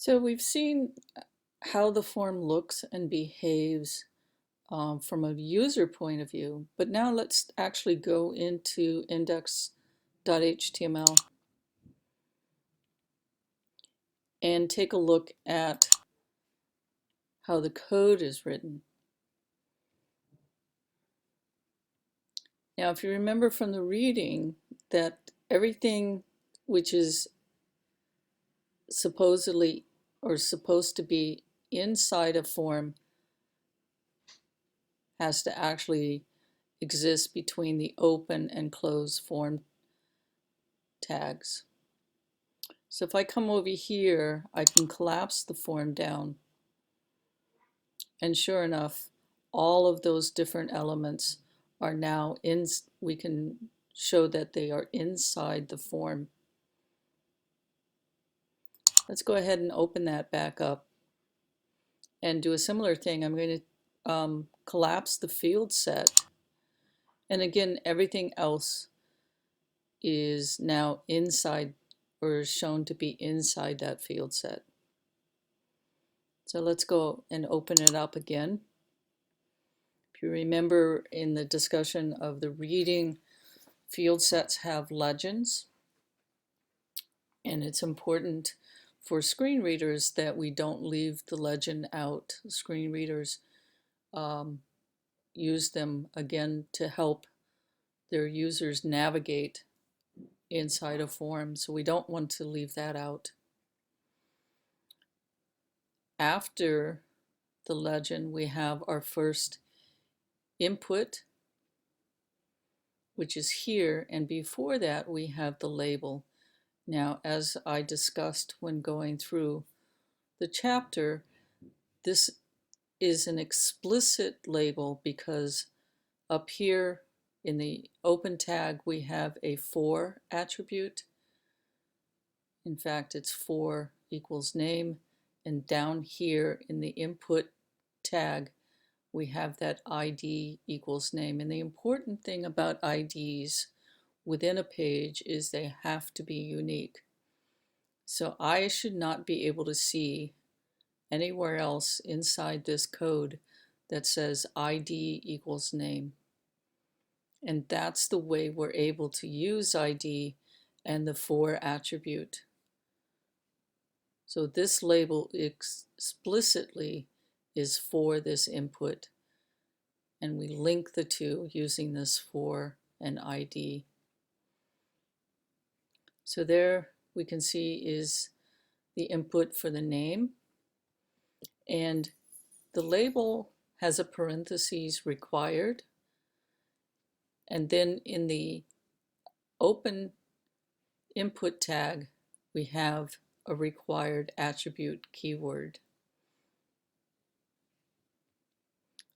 So we've seen how the form looks and behaves from a user point of view, but now let's actually go into index.html and take a look at how the code is written. Now, if you remember from the reading that everything which is supposedly or supposed to be inside a form has to actually exist between the open and close form tags. So if I come over here, I can collapse the form down. And sure enough, all of those different elements are now in, we can show that they are inside the form. Let's go ahead and open that back up and do a similar thing. I'm going to collapse the field set. And again, everything else is now inside or is shown to be inside that field set. So let's go and open it up again. If you remember in the discussion of the reading, field sets have legends, and it's important for screen readers that we don't leave the legend out. Screen readers use them again to help their users navigate inside a form, so we don't want to leave that out. After the legend, we have our first input, which is here, and before that we have the label. Now, as I discussed when going through the chapter, this is an explicit label because up here in the open tag we have a for attribute. In fact, it's for equals name, and down here in the input tag we have that ID equals name. And the important thing about IDs within a page is they have to be unique. So I should not be able to see anywhere else inside this code that says ID equals name. And that's the way we're able to use ID and the for attribute. So this label explicitly is for this input, and we link the two using this for and ID. So there we can see is the input for the name, and the label has a parentheses required, and then in the open input tag we have a required attribute keyword.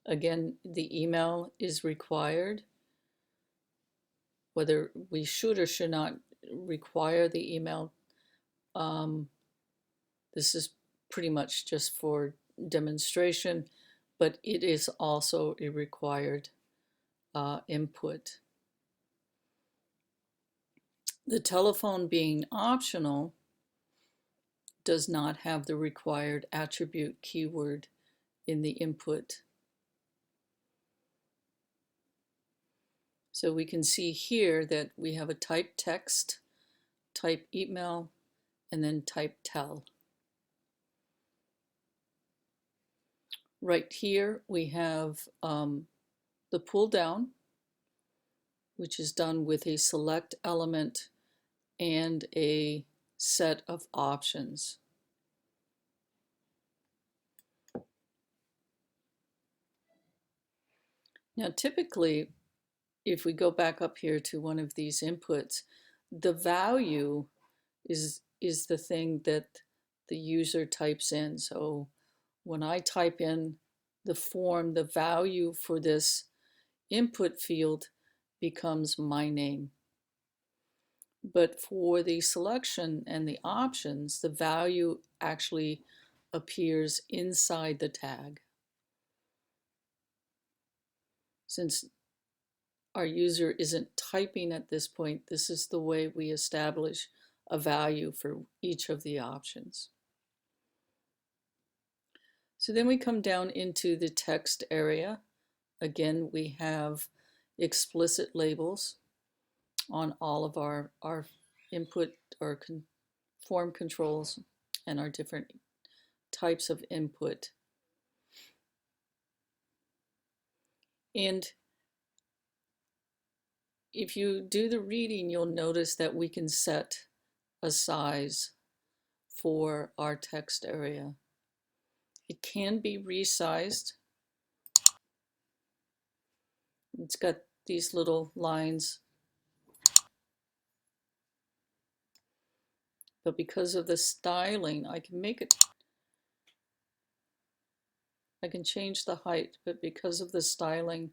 Again, the email is required. Whether we should or should not require the email, this is pretty much just for demonstration, but it is also a required input. The telephone being optional does not have the required attribute keyword in the input. So we can see here that we have a type text, type email, and then type tell. Right here we have the pull down, which is done with a select element and a set of options. Now typically, if we go back up here to one of these inputs, the value is the thing that the user types in. So when I type in the form, the value for this input field becomes my name. But for the selection and the options, the value actually appears inside the tag. Since our user isn't typing at this point, this is the way we establish a value for each of the options. So then we come down into the text area. Again, we have explicit labels on all of our input or form controls and our different types of input. And if you do the reading, you'll notice that we can set a size for our text area. It can be resized. It's got these little lines, but because of the styling, I can make it, I can change the height, but because of the styling,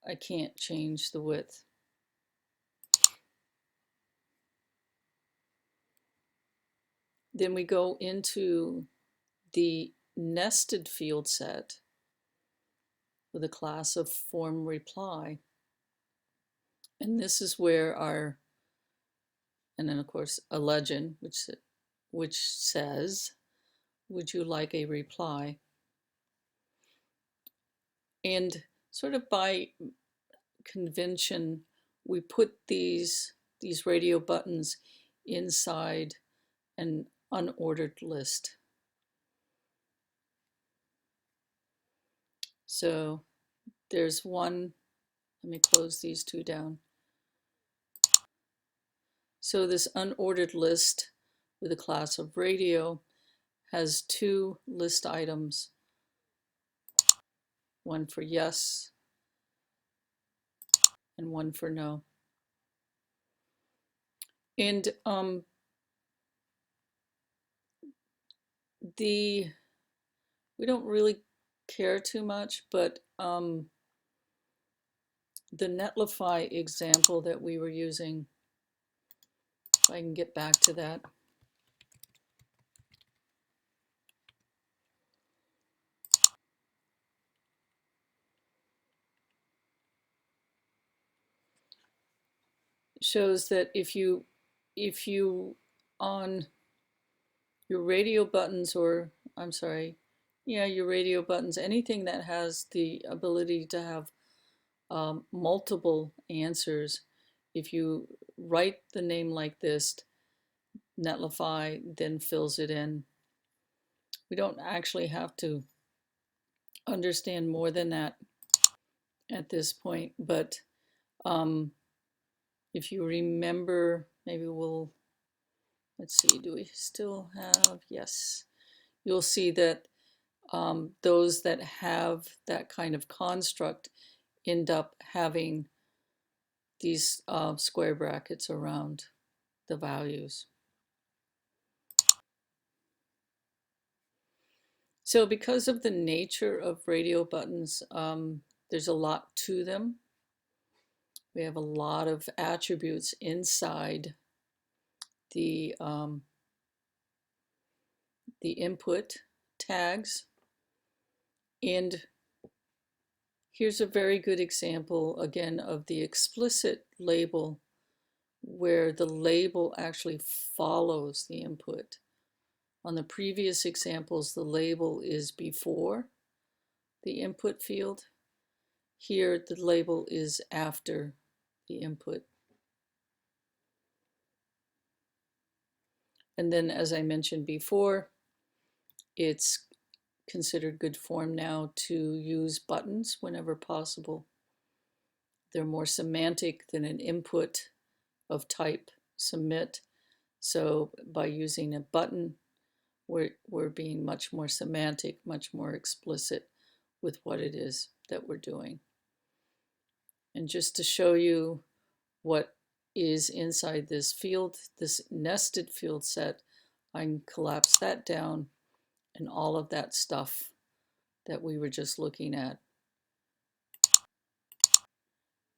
I can't change the width. Then we go into the nested field set with a class of form reply. And this is where our, and then of course a legend, which says, would you like a reply? And sort of by convention, we put these radio buttons inside an unordered list. So there's one, let me close these two down. So this unordered list with a class of radio has two list items, one for yes and one for no. And we don't really care too much, but the Netlify example that we were using, if I can get back to that. Shows that if you on your radio buttons, or I'm sorry, yeah, your radio buttons, anything that has the ability to have multiple answers, if you write the name like this, Netlify then fills it in. We don't actually have to understand more than that at this point, but if you remember, maybe we'll, let's see, do we still have, yes. You'll see that those that have that kind of construct end up having these square brackets around the values. So because of the nature of radio buttons, there's a lot to them. We have a lot of attributes inside the input tags. And here's a very good example, again, of the explicit label, where the label actually follows the input. On the previous examples, the label is before the input field. Here, the label is after the input. And then, as I mentioned before, it's considered good form now to use buttons whenever possible. They're more semantic than an input of type submit. So by using a button, we're being much more semantic, much more explicit with what it is that we're doing. And just to show you what is inside this field, this nested field set, I can collapse that down, and all of that stuff that we were just looking at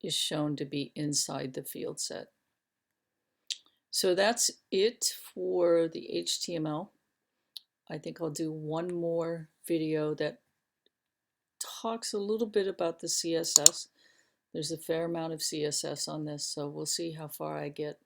is shown to be inside the field set. So that's it for the HTML. I think I'll do one more video that talks a little bit about the CSS. There's a fair amount of CSS on this, so we'll see how far I get.